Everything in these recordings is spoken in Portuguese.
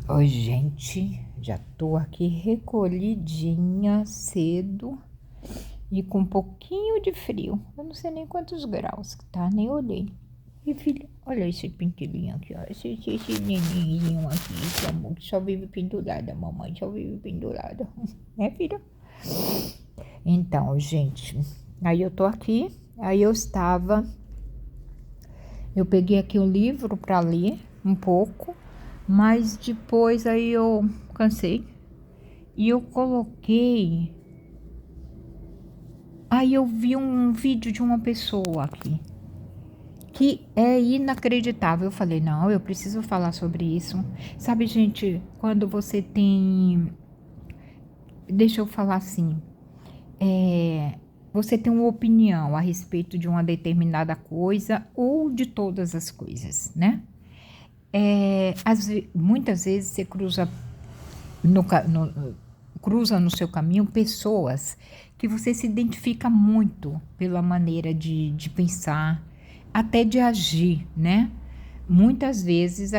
Oi, gente, já tô aqui recolhidinha cedo e com um pouquinho de frio. Eu não sei nem quantos graus que tá, nem olhei. E filha, olha esse pintilinho aqui, ó. Esse neninho aqui, esse amor que só vive pendurada, mamãe só vive pendurada. Né, filha? Então, gente, aí eu tô aqui, eu peguei aqui um livro para ler um pouco, mas depois aí eu cansei e eu coloquei. Aí eu vi um vídeo de uma pessoa aqui que é inacreditável. Eu falei, não, eu preciso falar sobre isso. Sabe, gente, quando você tem. Deixa eu falar assim. Você tem uma opinião a respeito de uma determinada coisa ou de todas as coisas, né? Muitas vezes você cruza no seu caminho pessoas que você se identifica muito pela maneira de pensar, até de agir, né? Muitas vezes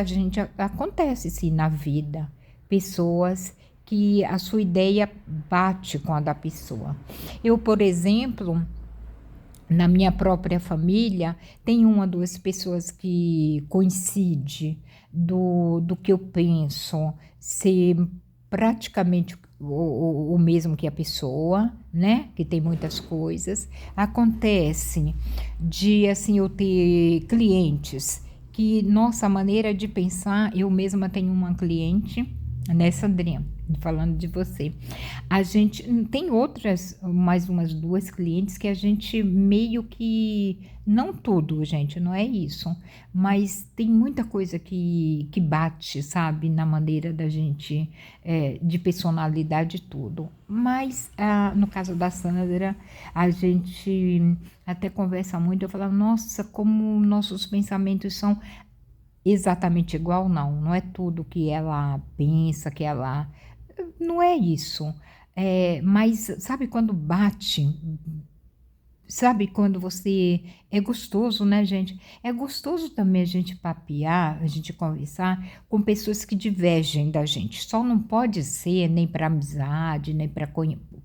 acontece sim na vida, pessoas que a sua ideia bate com a da pessoa. Eu, por exemplo, na minha própria família, tem uma, duas pessoas que coincide do que eu penso ser praticamente o mesmo que a pessoa, né? Que tem muitas coisas. Acontece de, assim, eu ter clientes que, nossa maneira de pensar, eu mesma tenho uma cliente, né, Sandrinha? Falando de você. A gente tem outras, mais umas duas clientes que a gente meio que, não tudo, gente, não é isso, mas tem muita coisa que bate, sabe, na maneira da gente, de personalidade e tudo. Mas no caso da Sandra, a gente até conversa muito, eu falo, nossa, como nossos pensamentos são exatamente igual, não, não é tudo que ela pensa, que ela não é isso. Mas sabe quando bate? Sabe quando você. É gostoso, né, gente? É gostoso também a gente papear, a gente conversar com pessoas que divergem da gente. Só não pode ser nem para amizade, nem para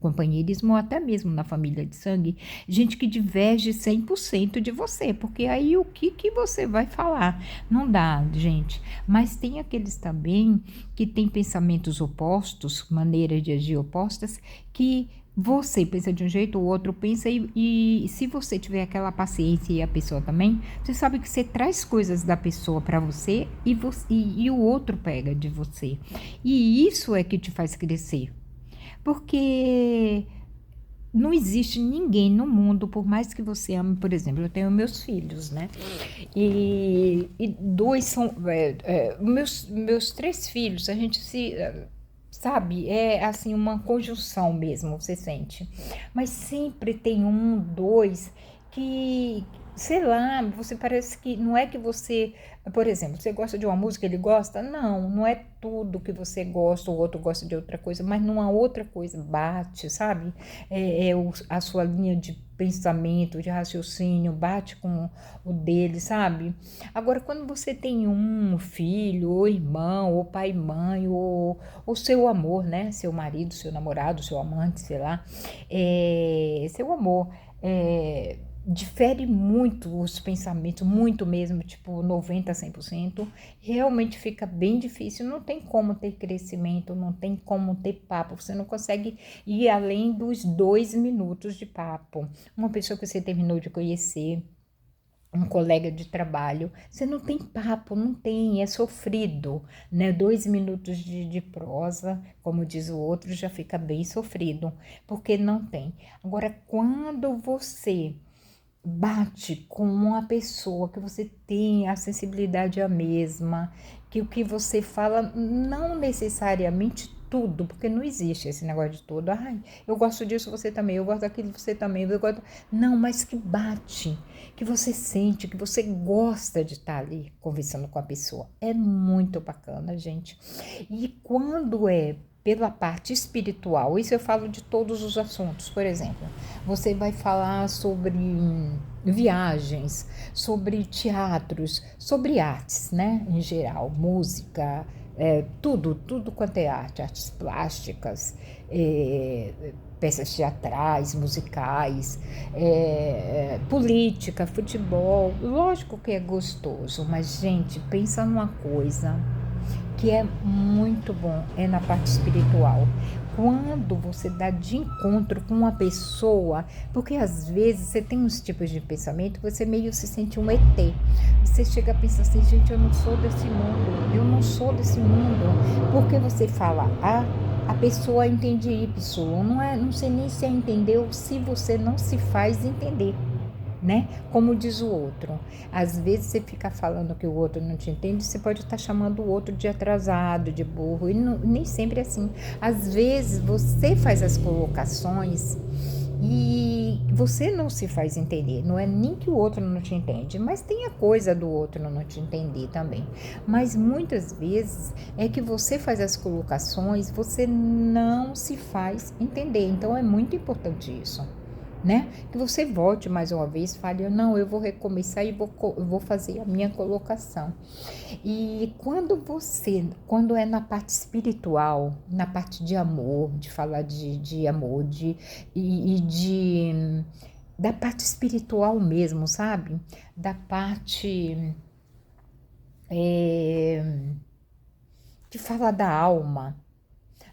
companheirismo, ou até mesmo na família de sangue, gente que diverge 100% de você, porque aí o que você vai falar? Não dá, gente. Mas tem aqueles também que têm pensamentos opostos, maneiras de agir opostas, que você pensa de um jeito, o outro pensa, e se você tiver aquela paciência e a pessoa também, você sabe que você traz coisas da pessoa para e o outro pega de você. E isso é que te faz crescer. Porque não existe ninguém no mundo, por mais que você ame, por exemplo, eu tenho meus filhos, né? E dois são. Meus três filhos, a gente se. Sabe, é assim uma conjunção mesmo, você sente. Mas sempre tem um, dois que, sei lá, você parece que não é que você, por exemplo, você gosta de uma música, ele gosta? Não, não é tudo que você gosta, o outro gosta de outra coisa, mas numa outra coisa bate, sabe? A sua linha de pensamento, de raciocínio, bate com o dele, sabe? Agora, quando você tem um filho, ou irmão, ou pai e mãe, ou seu amor, né? Seu marido, seu namorado, seu amante, sei lá, seu amor, difere muito os pensamentos, muito mesmo, tipo 90, 100%, realmente fica bem difícil, não tem como ter crescimento, não tem como ter papo, você não consegue ir além dos 2 minutos de papo. Uma pessoa que você terminou de conhecer, um colega de trabalho, você não tem papo, não tem, é sofrido, né? 2 minutos de prosa, como diz o outro, já fica bem sofrido, porque não tem. Agora, quando você bate com uma pessoa que você tem a sensibilidade a mesma, que o que você fala não necessariamente tudo, porque não existe esse negócio de tudo. Ai, eu gosto disso, você também, eu gosto daquilo, você também, eu gosto. Não, mas que bate, que você sente, que você gosta de estar ali conversando com a pessoa. É muito bacana, gente. E quando é pela parte espiritual, isso eu falo de todos os assuntos, por exemplo, você vai falar sobre viagens, sobre teatros, sobre artes, né, em geral, música, tudo quanto é arte, artes plásticas, peças teatrais, musicais, política, futebol. Lógico que é gostoso, mas, gente, pensa numa coisa que é muito bom, é na parte espiritual. Quando você dá de encontro com uma pessoa, porque às vezes você tem uns tipos de pensamento, você meio se sente um ET. Você chega a pensar assim, gente, eu não sou desse mundo, eu não sou desse mundo. Porque você fala A, a pessoa entende Y. Não sei nem se entendeu se você não se faz entender, né? Como diz o outro. Às vezes você fica falando que o outro não te entende, você pode estar chamando o outro de atrasado, de burro, e não, nem sempre é assim. Às vezes você faz as colocações e você não se faz entender. Não é nem que o outro não te entende, mas tem a coisa do outro não te entender também. Mas muitas vezes é que você faz as colocações, você não se faz entender. Então é muito importante isso, né? Que você volte mais uma vez, fale, não, eu vou recomeçar e vou fazer a minha colocação. E quando é na parte espiritual, na parte de amor, de falar de amor, da parte espiritual mesmo, sabe? Da parte é, de falar da alma,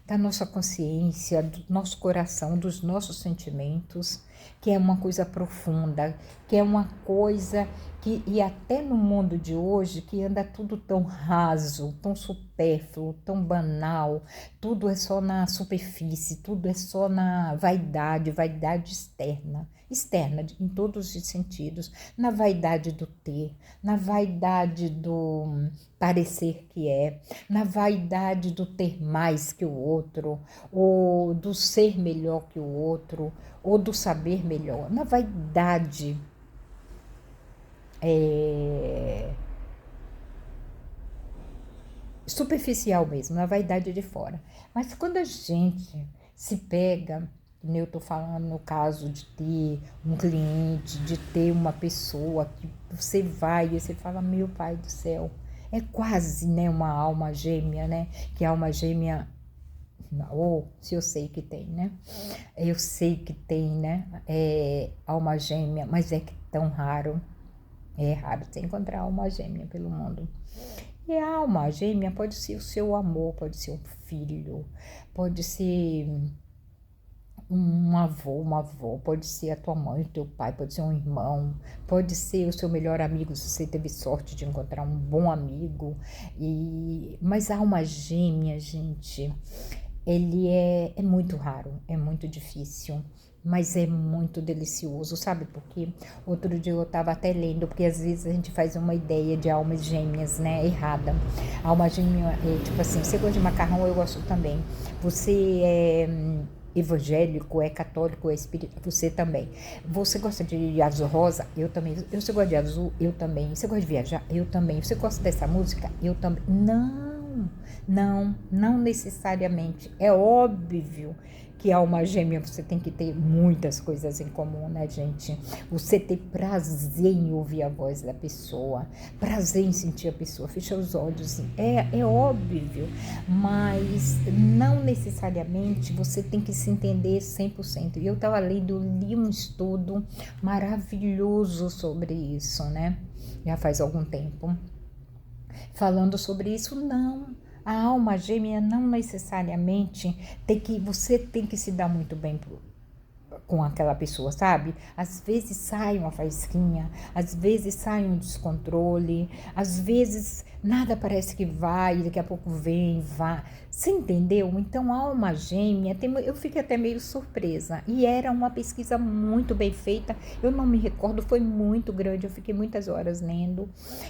da nossa consciência, do nosso coração, dos nossos sentimentos, que é uma coisa profunda, que é uma coisa que, e até no mundo de hoje, que anda tudo tão raso, tão supérfluo, tão banal, tudo é só na superfície, tudo é só na vaidade, vaidade externa em todos os sentidos, na vaidade do ter, na vaidade do parecer que é, na vaidade do ter mais que o outro, ou do ser melhor que o outro, ou do saber melhor, na vaidade superficial mesmo, na vaidade de fora. Mas quando a gente se pega, eu estou falando no caso de ter um cliente, de ter uma pessoa que você vai e você fala, meu pai do céu, é quase, né, uma alma gêmea, né? Que a alma gêmea, ou se eu sei que tem, né? Eu sei que tem, né? Alma gêmea, mas é que tão raro. É raro você encontrar alma gêmea pelo mundo. E a alma gêmea pode ser o seu amor, pode ser um filho, pode ser um avô, uma avó, pode ser a tua mãe, o teu pai, pode ser um irmão, pode ser o seu melhor amigo, se você teve sorte de encontrar um bom amigo. Mas a alma gêmea, gente, ele é muito raro, é muito difícil, mas é muito delicioso, sabe por quê? Outro dia eu estava até lendo, porque às vezes a gente faz uma ideia de almas gêmeas, né, errada. Alma gêmea é tipo assim, você gosta de macarrão, eu gosto também. Você é evangélico, é católico, é espírita, você também. Você gosta de azul rosa? Eu também. Você gosta de azul? Eu também. Você gosta de viajar? Eu também. Você gosta dessa música? Eu também. Não necessariamente. É óbvio que alma gêmea você tem que ter muitas coisas em comum, né, gente? Você ter prazer em ouvir a voz da pessoa, prazer em sentir a pessoa, fecha os olhos, é óbvio, mas não necessariamente você tem que se entender 100%. E eu estava lendo, li um estudo maravilhoso sobre isso, né? Já faz algum tempo. Falando sobre isso, não. A alma gêmea não necessariamente você tem que se dar muito bem com aquela pessoa, sabe? Às vezes sai uma faísquinha, às vezes sai um descontrole, às vezes nada parece que vai, daqui a pouco vem, vai. Você entendeu? Então, a alma gêmea, eu fiquei até meio surpresa. E era uma pesquisa muito bem feita, eu não me recordo, foi muito grande, eu fiquei muitas horas lendo.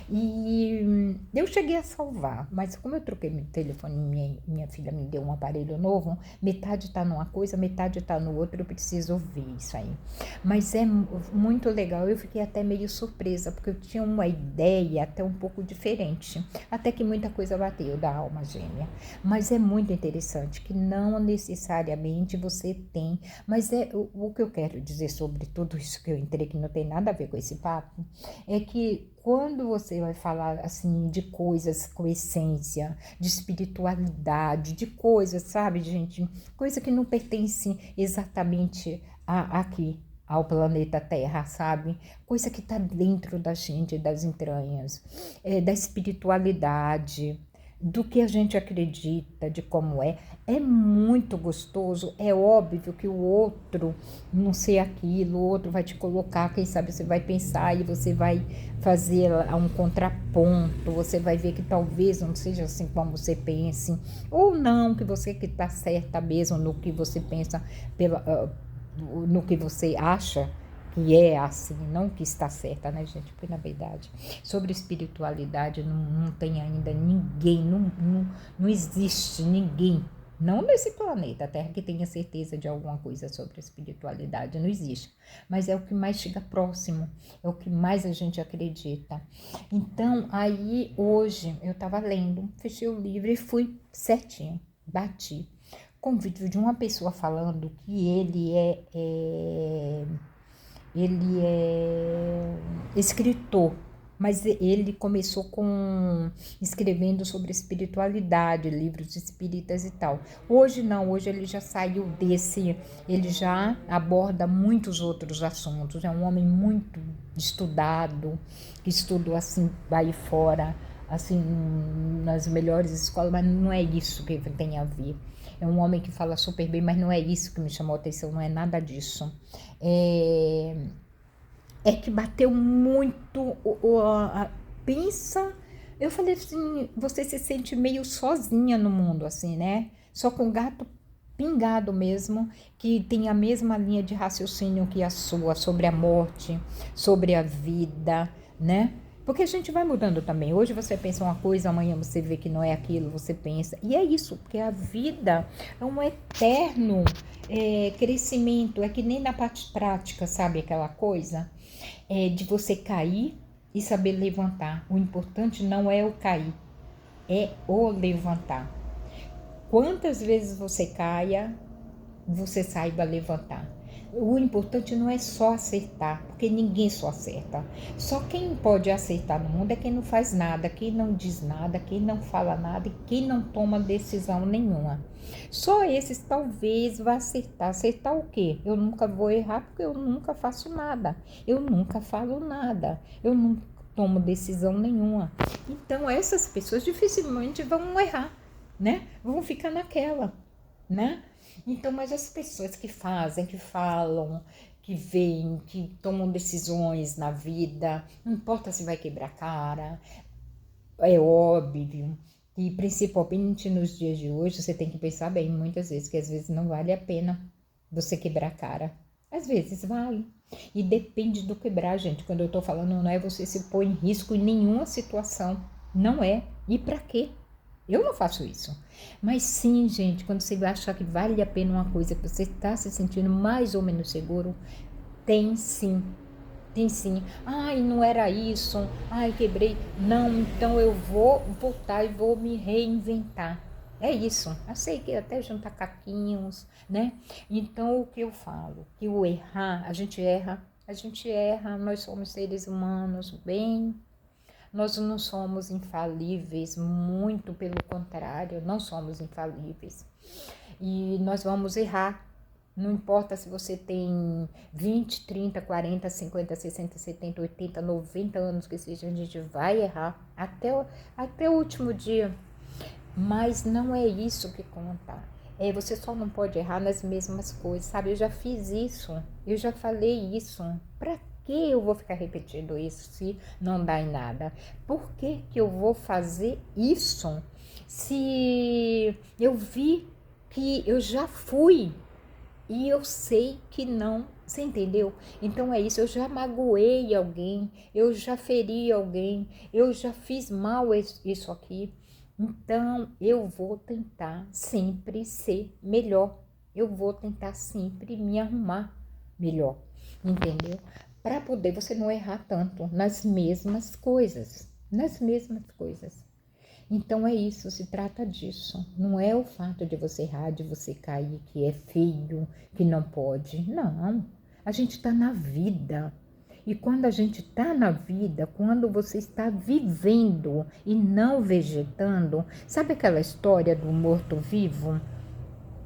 E eu cheguei a salvar, mas como eu troquei meu telefone, minha filha me deu um aparelho novo, metade está numa coisa, metade está no outro, eu preciso ouvir isso aí. Mas é muito legal, eu fiquei até meio surpresa, porque eu tinha uma ideia até um pouco diferente, até que muita coisa bateu da alma gêmea. Mas é muito interessante que não necessariamente você tem, mas o que eu quero dizer sobre tudo isso que eu entrei, que não tem nada a ver com esse papo, é que quando você vai falar assim de coisas com essência, de espiritualidade, de coisas, sabe, gente, coisa que não pertence exatamente aqui ao planeta Terra, sabe? Coisa que está dentro da gente, das entranhas, da espiritualidade, do que a gente acredita, de como é muito gostoso. É óbvio que o outro não sei aquilo, o outro vai te colocar, quem sabe você vai pensar e você vai fazer um contraponto, você vai ver que talvez não seja assim como você pense, ou não, que você que está certa mesmo no que você pensa, no que você acha que é assim, não que está certa, né, gente? Porque, na verdade, sobre espiritualidade não tem ainda ninguém, não existe ninguém, não nesse planeta Terra, que tenha certeza de alguma coisa sobre a espiritualidade, não existe. Mas é o que mais chega próximo, é o que mais a gente acredita. Então, aí, hoje, eu estava lendo, fechei o livro e fui certinho, bati com um vídeo de uma pessoa falando que ele é escritor, mas ele começou escrevendo sobre espiritualidade, livros espíritas e tal. Hoje não, hoje ele já saiu desse, ele já aborda muitos outros assuntos. É um homem muito estudado, que estudou assim aí fora, assim, nas melhores escolas, mas não é isso que tem a ver. É um homem que fala super bem, mas não é isso que me chamou a atenção, não é nada disso. É que bateu muito, pensa, eu falei assim, você se sente meio sozinha no mundo, assim, né? Só com gato pingado mesmo, que tem a mesma linha de raciocínio que a sua, sobre a morte, sobre a vida, né? Porque a gente vai mudando também. Hoje você pensa uma coisa, amanhã você vê que não é aquilo, você pensa. E é isso, porque a vida é um eterno crescimento. É que nem na parte prática, sabe aquela coisa? De você cair e saber levantar. O importante não é o cair, é o levantar. Quantas vezes você caia, você saiba levantar. O importante não é só acertar, porque ninguém só acerta. Só quem pode acertar no mundo é quem não faz nada, quem não diz nada, quem não fala nada e quem não toma decisão nenhuma. Só esses talvez vá acertar. Acertar o quê? Eu nunca vou errar porque eu nunca faço nada. Eu nunca falo nada. Eu nunca tomo decisão nenhuma. Então essas pessoas dificilmente vão errar, né? Vão ficar naquela, né? Então, mas as pessoas que fazem, que falam, que veem, que tomam decisões na vida, não importa se vai quebrar a cara, é óbvio. E principalmente nos dias de hoje, você tem que pensar bem, muitas vezes, que às vezes não vale a pena você quebrar a cara. Às vezes vale. E depende do quebrar, gente. Quando eu tô falando, não é você se pôr em risco em nenhuma situação. Não é. E pra quê? Eu não faço isso. Mas sim, gente, quando você vai achar que vale a pena uma coisa, que você está se sentindo mais ou menos seguro, tem sim. Tem sim. Ai, não era isso. Ai, quebrei. Não, então eu vou voltar e vou me reinventar. É isso. Eu sei que até juntar caquinhos, né? Então, o que eu falo? Que o errar, a gente erra, nós somos seres humanos, bem. Nós não somos infalíveis, muito pelo contrário, não somos infalíveis. E nós vamos errar. Não importa se você tem 20, 30, 40, 50, 60, 70, 80, 90 anos que seja, a gente vai errar até o último dia. Mas não é isso que conta. Você só não pode errar nas mesmas coisas, sabe? Eu já fiz isso, eu já falei isso. Pra que eu vou ficar repetindo isso se não dá em nada? Por que que eu vou fazer isso se eu vi que eu já fui e eu sei que não, você entendeu? Então é isso, eu já magoei alguém, eu já feri alguém, eu já fiz mal isso aqui. Então eu vou tentar sempre ser melhor. Eu vou tentar sempre me arrumar melhor, entendeu? Para poder você não errar tanto nas mesmas coisas, nas mesmas coisas. Então é isso, se trata disso. Não é o fato de você errar, de você cair, que é feio, que não pode. Não, a gente está na vida. E quando a gente está na vida, quando você está vivendo e não vegetando, sabe aquela história do morto-vivo?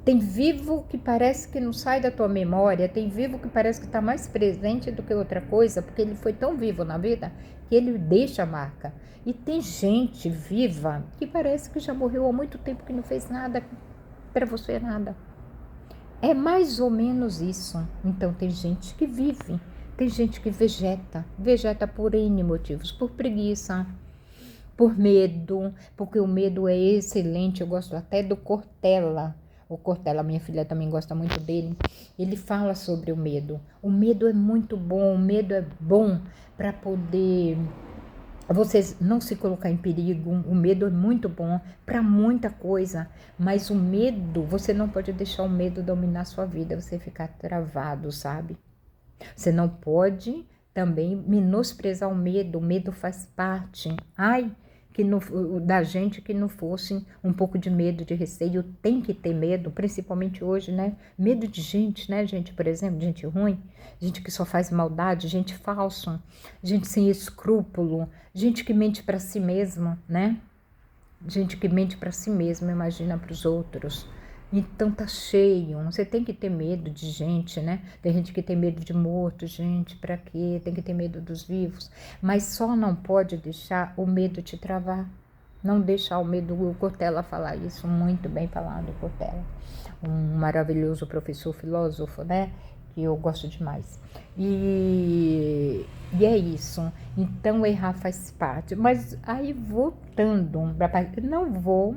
Tem vivo que parece que não sai da tua memória, tem vivo que parece que está mais presente do que outra coisa, porque ele foi tão vivo na vida que ele deixa a marca. E tem gente viva que parece que já morreu há muito tempo, que não fez nada para você, nada. É mais ou menos isso. Então tem gente que vive, tem gente que vegeta por N motivos, por preguiça, por medo, porque o medo é excelente. Eu gosto até do Cortella. O Cortella, minha filha também gosta muito dele. Ele fala sobre o medo. O medo é muito bom, o medo é bom para poder você não se colocar em perigo. O medo é muito bom para muita coisa, mas o medo, você não pode deixar o medo dominar a sua vida, você ficar travado, sabe? Você não pode também menosprezar o medo faz parte. Ai, que no, da gente que não fosse um pouco de medo, de receio, tem que ter medo, principalmente hoje, né? Medo de gente, né, gente? Por exemplo, gente ruim, gente que só faz maldade, gente falsa, gente sem escrúpulo, gente que mente para si mesma, né? Gente que mente para si mesma, imagina para os outros. Então tá cheio, você tem que ter medo de gente, né? Tem gente que tem medo de morto, gente, para quê? Tem que ter medo dos vivos, mas só não pode deixar o medo te travar. Não deixar o medo, o Cortella falar isso, muito bem falado, Cortella. Um maravilhoso professor, filósofo, né? Que eu gosto demais. E é isso. Então, errar faz parte. Mas aí, voltando, não vou.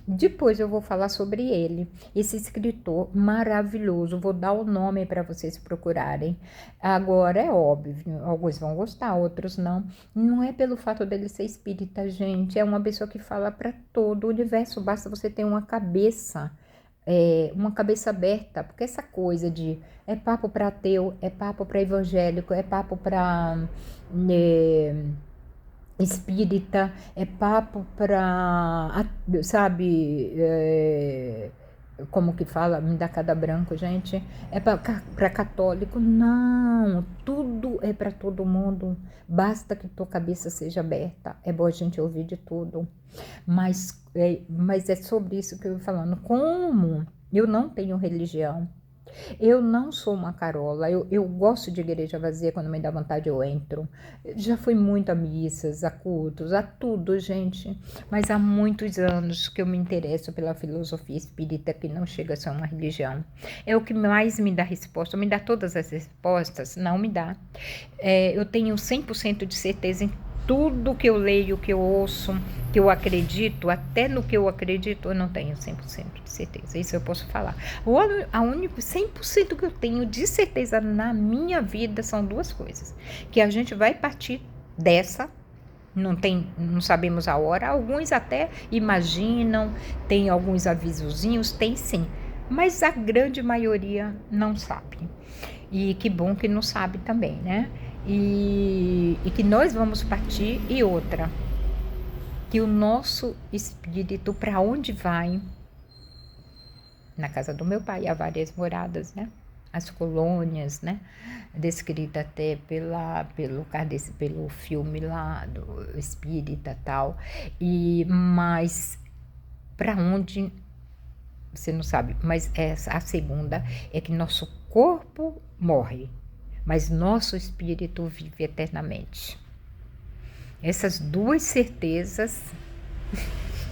Depois eu vou falar sobre ele, esse escritor maravilhoso. Vou dar o nome para vocês procurarem. Agora, é óbvio, alguns vão gostar, outros não. Não é pelo fato dele ser espírita, gente. É uma pessoa que fala para todo o universo. Basta você ter uma cabeça aberta, porque essa coisa de é papo para ateu, é papo para evangélico, é papo para espírita, é papo para, sabe, como que fala, me dá cada branco, gente, é para católico, não, tudo é para todo mundo, basta que tua cabeça seja aberta, é bom a gente ouvir de tudo, mas é sobre isso que eu vou falando, como eu não tenho religião, eu não sou uma carola, eu gosto de igreja vazia, quando me dá vontade eu entro. Já fui muito a missas, a cultos, a tudo, gente. Mas há muitos anos que eu me interesso pela filosofia espírita, que não chega a ser uma religião. É o que mais me dá resposta. Me dá todas as respostas? Não me dá. Eu tenho 100% de certeza em tudo que eu leio, que eu ouço, que eu acredito, até no que eu acredito, eu não tenho 100% de certeza. Isso eu posso falar. A única 100% que eu tenho de certeza na minha vida são duas coisas. Que a gente vai partir dessa, não sabemos a hora, alguns até imaginam, tem alguns avisozinhos, tem sim, mas a grande maioria não sabe. E que bom que não sabe também, né? E que nós vamos partir. E outra, que o nosso espírito, para onde vai? Na casa do meu pai há várias moradas, né? As colônias, né? Descrita até pelo filme lá do espírita tal. Mas para onde? Você não sabe. Mas a segunda é que nosso corpo morre, mas nosso espírito vive eternamente. Essas duas certezas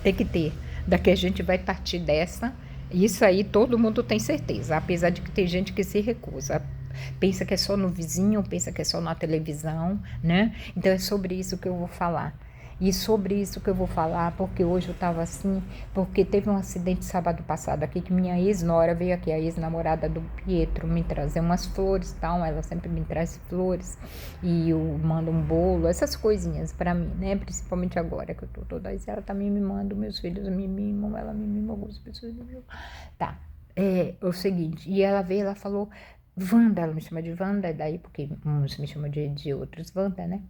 tem que ter. Daqui a gente vai partir dessa. Isso aí todo mundo tem certeza, apesar de que tem gente que se recusa. Pensa que é só no vizinho, pensa que é só na televisão, né? Então é sobre isso que eu vou falar. E sobre isso que eu vou falar, porque hoje eu estava assim, porque teve um acidente sábado passado aqui, que minha ex-nora veio aqui, a ex-namorada do Pietro, me trazer umas flores e tal, ela sempre me traz flores, e eu mando um bolo, essas coisinhas pra mim, né, principalmente agora que eu tô toda, ela também me manda, meus filhos me mimam, ela me mima, algumas pessoas me mimam. Tá, é o seguinte, e ela veio, ela falou, Wanda, ela me chama de Wanda, daí, porque uns me chamam de outros, Wanda, né?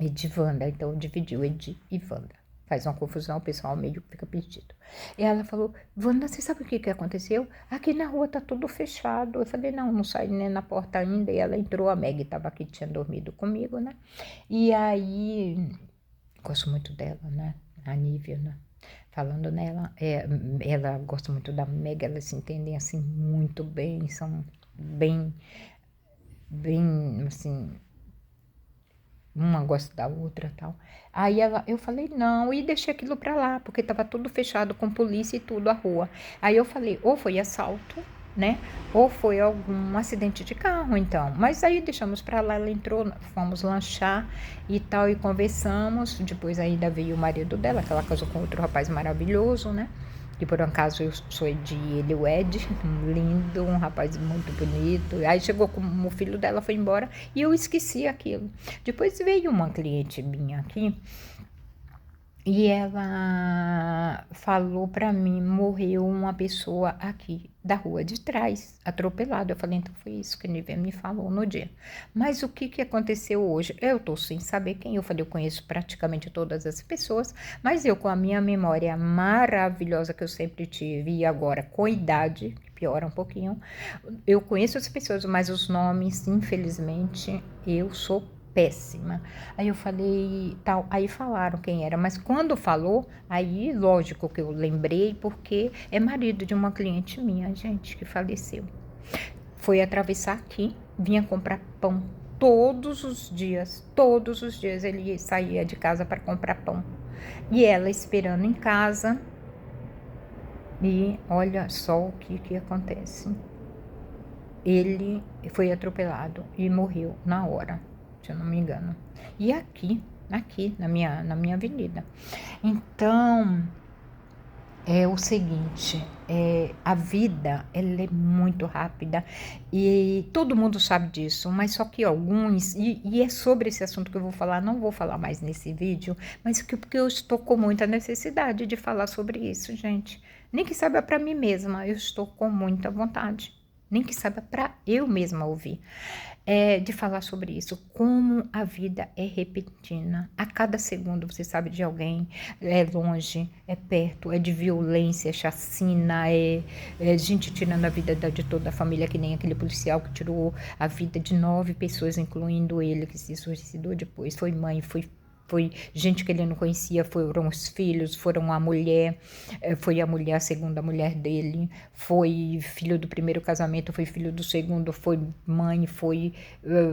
Edivanda, então dividiu Edi e Wanda. faz uma confusão, o pessoal meio fica perdido. E ela falou, Wanda, você sabe o que aconteceu? Aqui na rua tá tudo fechado. Eu falei, não saí nem na porta ainda. E ela entrou, a Meg estava aqui, tinha dormido comigo, né? E aí, gosto muito dela, né? A Nívia, né? Falando nela, ela gosta muito da Meg, elas se entendem assim muito bem, são bem, assim, uma gosta da outra, tal. Aí eu falei não, e deixei aquilo pra lá, porque tava tudo fechado com polícia e tudo, a rua. Aí eu falei, ou foi assalto, né, ou foi algum acidente de carro, então. Mas aí deixamos pra lá, ela entrou, fomos lanchar e tal, e conversamos. Depois ainda veio o marido dela, que ela casou com outro rapaz maravilhoso, né, que por um acaso eu sou de ele, o Ed, um lindo, um rapaz muito bonito. Aí chegou como o filho dela foi embora e eu esqueci aquilo. Depois veio uma cliente minha aqui e ela falou para mim, morreu uma pessoa aqui da rua de trás, atropelado. Eu falei, então foi isso que a Nívia me falou no dia. Mas o que aconteceu hoje? Eu tô sem saber quem. Eu falei, eu conheço praticamente todas as pessoas, mas eu com a minha memória maravilhosa que eu sempre tive e agora com idade, que piora um pouquinho, eu conheço as pessoas, mas os nomes, infelizmente, eu sou péssima. Aí eu falei, tal, aí falaram quem era, mas quando falou, aí lógico que eu lembrei, porque é marido de uma cliente minha, gente, que faleceu. Foi atravessar aqui, vinha comprar pão todos os dias ele saía de casa para comprar pão. E ela esperando em casa, e olha só o que acontece. Ele foi atropelado e morreu na hora, se eu não me engano. E aqui na minha avenida. Então, é o seguinte, a vida, ela é muito rápida e todo mundo sabe disso, mas só que alguns, e é sobre esse assunto que eu vou falar, não vou falar mais nesse vídeo, mas porque eu estou com muita necessidade de falar sobre isso, gente. Nem que saiba para mim mesma, eu estou com muita vontade. Nem que saiba para eu mesma ouvir, de falar sobre isso, como a vida é repentina. A cada segundo você sabe de alguém, é longe, é perto, é de violência, é chacina, é gente tirando a vida de toda a família, que nem aquele policial que tirou a vida de 9 pessoas, incluindo ele, que se suicidou depois. Foi mãe, foi gente que ele não conhecia, foram os filhos, foram a mulher, foi a mulher, a segunda mulher dele, foi filho do primeiro casamento, foi filho do segundo, foi mãe, foi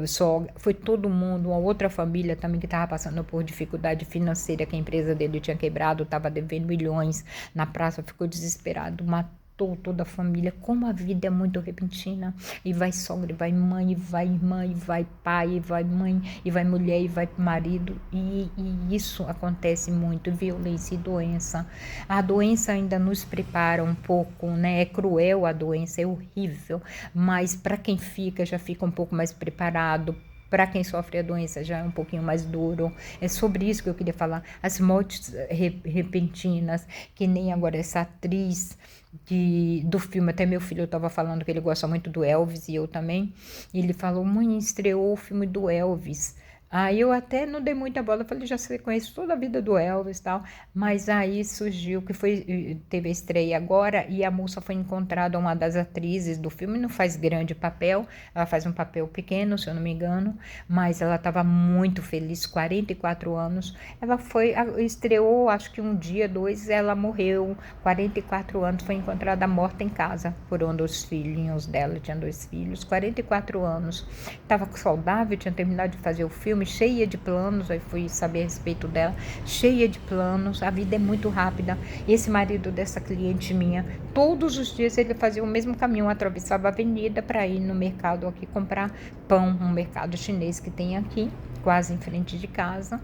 sogra, foi todo mundo, uma outra família também que estava passando por dificuldade financeira, que a empresa dele tinha quebrado, estava devendo milhões na praça, ficou desesperado, matou toda a família. Como a vida é muito repentina, e vai sogra, e vai mãe, e vai irmã, e vai pai, e vai mãe, e vai mulher, e vai marido, e isso acontece muito, violência e doença. A doença ainda nos prepara um pouco, né? É cruel a doença, é horrível, mas para quem fica, já fica um pouco mais preparado. Para quem sofre a doença já é um pouquinho mais duro. É sobre isso que eu queria falar. As mortes repentinas, que nem agora essa atriz do filme, até meu filho estava falando que ele gosta muito do Elvis, e eu também. E ele falou, mãe, estreou o filme do Elvis. Aí eu até não dei muita bola, falei, já sei, conheço toda a vida do Elvis e tal, mas aí surgiu que teve a estreia agora, e a moça foi encontrada, uma das atrizes do filme, não faz grande papel, ela faz um papel pequeno, se eu não me engano, mas ela estava muito feliz, 44 anos, ela estreou, acho que um dia, 2, ela morreu, 44 anos, foi encontrada morta em casa, por um dos filhinhos dela, tinha 2 filhos, 44 anos, estava saudável, tinha terminado de fazer o filme, cheia de planos, aí fui saber a respeito dela, cheia de planos, a vida é muito rápida. Esse marido dessa cliente minha, todos os dias ele fazia o mesmo caminho, atravessava a avenida para ir no mercado aqui comprar pão, um mercado chinês que tem aqui, quase em frente de casa,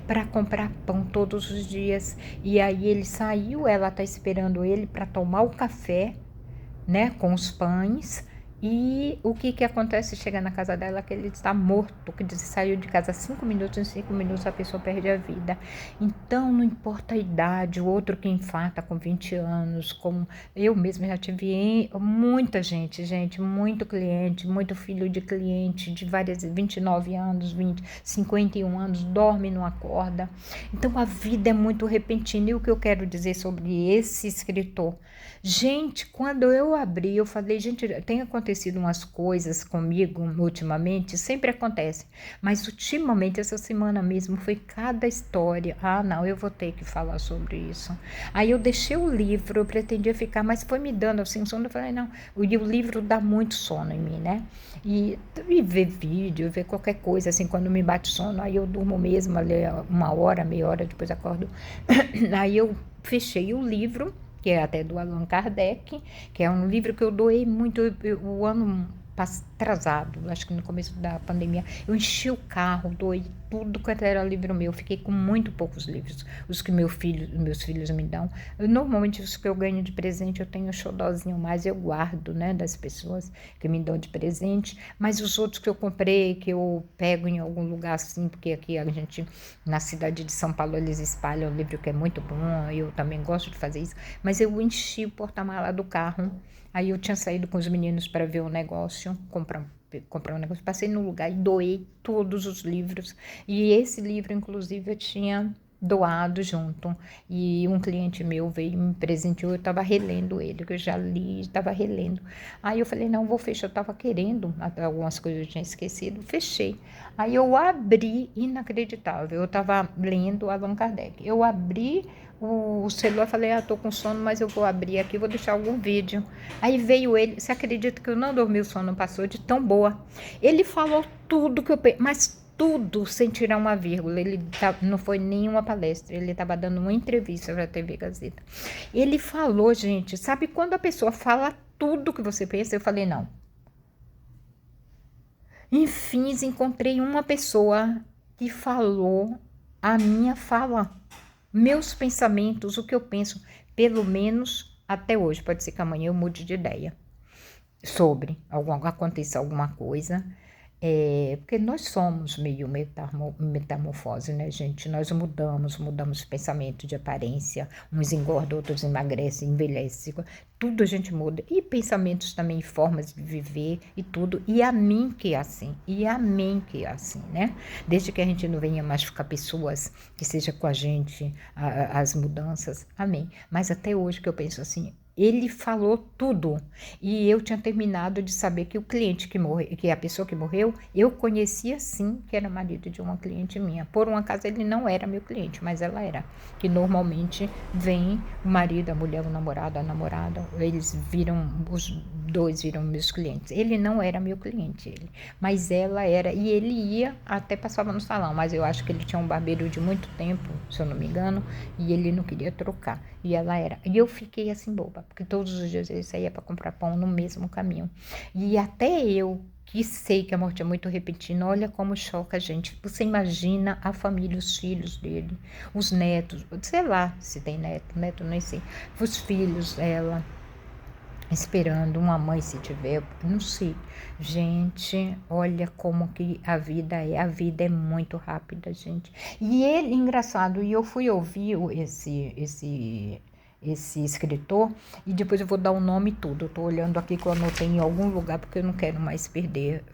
para comprar pão todos os dias. E aí ele saiu, ela tá esperando ele para tomar o café, né, com os pães, E o que acontece? Chega na casa dela que ele está morto, que diz, saiu de casa 5 minutos, em 5 minutos a pessoa perde a vida. Então, não importa a idade, o outro que infarta com 20 anos, como eu mesma já tive muita gente, muito cliente, muito filho de cliente, de várias, 29 anos, 20, 51 anos, dorme, não acorda. Então, a vida é muito repentina. E o que eu quero dizer sobre esse escritor? Gente, quando eu abri, eu falei, gente, tem acontecido umas coisas comigo ultimamente, sempre acontece, mas ultimamente, essa semana mesmo, foi cada história. Ah, não, eu vou ter que falar sobre isso. Aí eu deixei o livro, eu pretendia ficar, mas foi me dando assim sono, eu falei, não, e o livro dá muito sono em mim, né? E ver vídeo, ver qualquer coisa, assim, quando me bate sono, aí eu durmo mesmo, ali 1 hora, meia hora, depois acordo. Aí eu fechei o livro, que é até do Allan Kardec, que é um livro que eu doei muito o ano atrasado, acho que no começo da pandemia. Eu enchi o carro, doei tudo quanto era livro meu. Fiquei com muito poucos livros, os que meus filhos me dão. Normalmente, os que eu ganho de presente, eu tenho um xodózinho mais, eu guardo, né, das pessoas que me dão de presente. Mas os outros que eu comprei, que eu pego em algum lugar assim, porque aqui a gente, na cidade de São Paulo, eles espalham um livro que é muito bom, eu também gosto de fazer isso. Mas eu enchi o porta-mala do carro. Aí eu tinha saído com os meninos para ver um negócio, comprar um negócio. Passei no lugar e doei todos os livros. E esse livro, inclusive, eu tinha doado junto. E um cliente meu veio e me presenteou, eu estava relendo ele, que eu já li, estava relendo. Aí eu falei, não, vou fechar, eu estava querendo, algumas coisas eu tinha esquecido, fechei. Aí eu abri, inacreditável, eu estava lendo Allan Kardec. Eu abri o celular, falei, tô com sono, mas eu vou abrir aqui, vou deixar algum vídeo. Aí veio ele, você acredita que eu não dormi, o sono passou de tão boa. Ele falou tudo que eu pensei, mas tudo sem tirar uma vírgula. Ele não foi nenhuma palestra, ele estava dando uma entrevista para a TV Gazeta. Ele falou, gente, sabe quando a pessoa fala tudo que você pensa? Eu falei, não. Enfim, encontrei uma pessoa que falou a minha fala, meus pensamentos, o que eu penso, pelo menos até hoje. Pode ser que amanhã eu mude de ideia sobre aconteça alguma coisa. Porque nós somos meio metamorfose, né, gente? Nós mudamos de pensamento, de aparência, uns engordam, outros emagrecem, envelhecem, tudo a gente muda. E pensamentos também, formas de viver e tudo. E a mim que é assim, né? Desde que a gente não venha machucar pessoas, que seja com a gente as mudanças, amém. Mas até hoje que eu penso assim, ele falou tudo. E eu tinha terminado de saber que o cliente que morreu, que a pessoa que morreu, eu conhecia sim que era marido de uma cliente minha. Por um acaso ele não era meu cliente, mas ela era. Que normalmente vem o marido, a mulher, o namorado, a namorada, os dois viram meus clientes. Ele não era meu cliente, mas ela era. E ele ia, até passava no salão, mas eu acho que ele tinha um barbeiro de muito tempo, se eu não me engano, e ele não queria trocar. E ela era. E eu fiquei assim boba, porque todos os dias ele saía para comprar pão no mesmo caminho. E até eu, que sei que a morte é muito repentina, olha como choca a gente. Você imagina a família, os filhos dele, os netos, sei lá se tem neto nem sei, os filhos dela, esperando uma mãe se tiver, não sei. Gente, olha como que a vida é muito rápida, gente. E ele, engraçado, e eu fui ouvir esse escritor, e depois eu vou dar o nome e tudo. Eu tô olhando aqui que eu anotei em algum lugar, porque eu não quero mais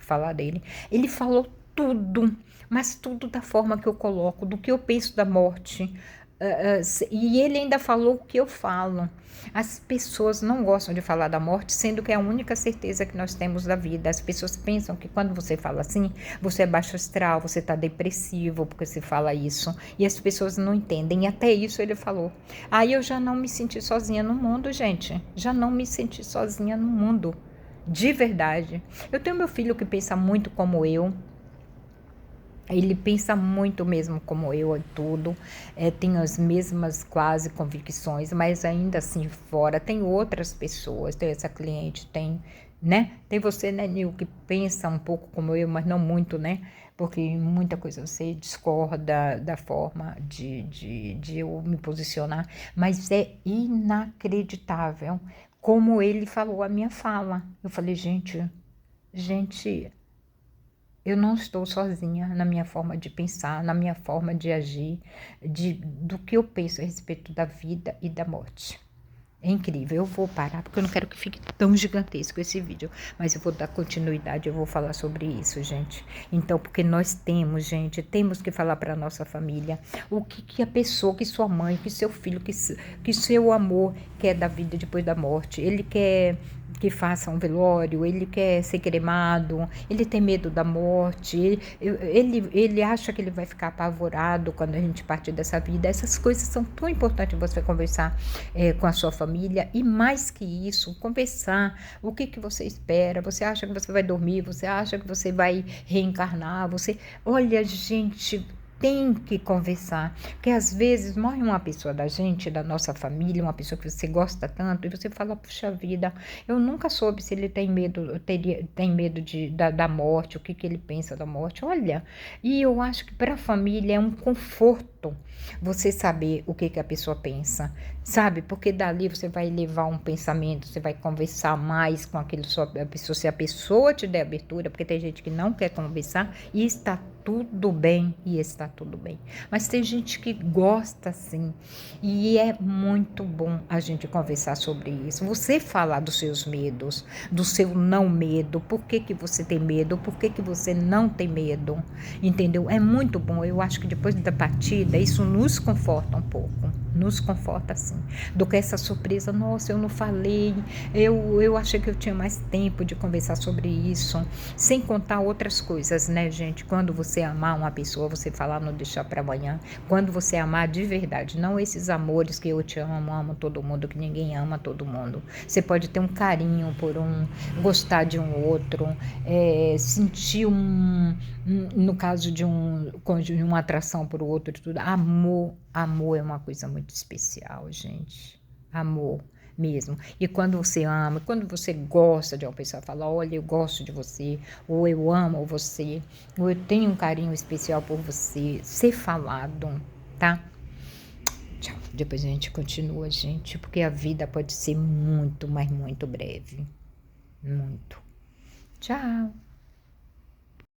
falar dele. Ele falou tudo, mas tudo da forma que eu coloco, do que eu penso da morte. E ele ainda falou o que eu falo. As pessoas não gostam de falar da morte, sendo que é a única certeza que nós temos da vida. As pessoas pensam que quando você fala assim, você é baixo astral, você está depressivo porque você fala isso. E as pessoas não entendem. E até isso ele falou. Aí eu já não me senti sozinha no mundo, gente. Já não me senti sozinha no mundo. De verdade. Eu tenho meu filho que pensa muito como eu. Ele pensa muito mesmo como eu e tudo, tem as mesmas quase convicções, mas ainda assim fora tem outras pessoas, tem essa cliente, tem, né? Tem você, né, Nil, que pensa um pouco como eu, mas não muito, né? Porque muita coisa você discorda da forma de eu me posicionar, mas é inacreditável como ele falou a minha fala. Eu falei, gente, Gente, eu não estou sozinha na minha forma de pensar, na minha forma de agir, do que eu penso a respeito da vida e da morte. É incrível, eu vou parar porque eu não quero que fique tão gigantesco esse vídeo, mas eu vou dar continuidade, eu vou falar sobre isso, gente. Então, porque nós temos, gente, temos que falar para nossa família o que a pessoa, que sua mãe, que seu filho, que seu amor quer da vida depois da morte. Ele quer que faça um velório, ele quer ser cremado, ele tem medo da morte, ele acha que ele vai ficar apavorado quando a gente partir dessa vida. Essas coisas são tão importantes você conversar com a sua família, e mais que isso, conversar o que você espera. Você acha que você vai dormir, você acha que você vai reencarnar, olha, gente, tem que conversar, porque às vezes morre uma pessoa da gente, da nossa família, uma pessoa que você gosta tanto, e você fala, puxa vida, eu nunca soube se ele tem medo, tem medo da morte, o que ele pensa da morte. Olha, e eu acho que para a família é um conforto você saber o que a pessoa pensa, sabe? Porque dali você vai levar um pensamento, você vai conversar mais com aquele sua pessoa, se a pessoa te der abertura, porque tem gente que não quer conversar e está tudo bem, mas tem gente que gosta sim, e é muito bom a gente conversar sobre isso, você falar dos seus medos, do seu não medo, por que você tem medo, por que você não tem medo, entendeu? É muito bom, eu acho que depois da partida isso nos conforta um pouco, nos conforta sim, do que essa surpresa, nossa, eu não falei, eu achei que eu tinha mais tempo de conversar sobre isso, sem contar outras coisas, né, gente? Quando você amar uma pessoa, você falar, não deixar para amanhã, quando você amar de verdade, não esses amores que eu te amo, amo todo mundo, que ninguém ama todo mundo, você pode ter um carinho por um, gostar de um outro, sentir no caso de uma atração por outro, tudo. Amor é uma coisa muito especial, gente. Amor mesmo. E quando você ama, quando você gosta de uma pessoa, fala, olha, eu gosto de você, ou eu amo você, ou eu tenho um carinho especial por você, ser falado, tá? Tchau. Depois a gente continua, gente, porque a vida pode ser muito, mas muito breve. Muito. Tchau.